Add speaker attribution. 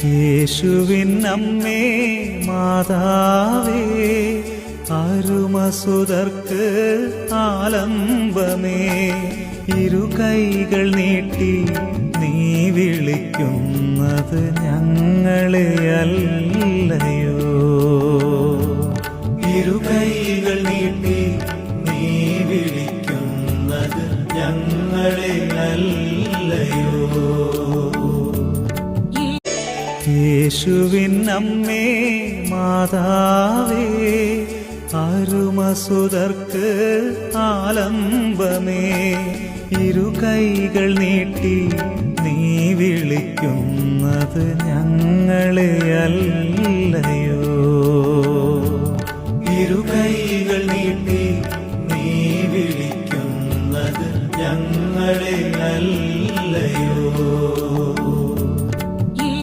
Speaker 1: യേശുവിൻ അമ്മേ മാതാവേ, അരുമസുതർക്ക് ആലംബമേ, ഇരുകൈകൾ നീട്ടി നീ വിളിക്കുന്നത് ഞങ്ങളെയല്ലയോ. ഇരുകൈകൾ നീട്ടി നീ വിളിക്കുന്നത് ഞങ്ങളെയല്ലയോ. യേശുവിൻ അമ്മേ മാതാവേ, അരുമസുതർക്ക് ആലംബമേ, ഇരുകൈകൾ നീട്ടി നീ വിളിക്കുന്നത് ഞങ്ങളെയല്ലയോ.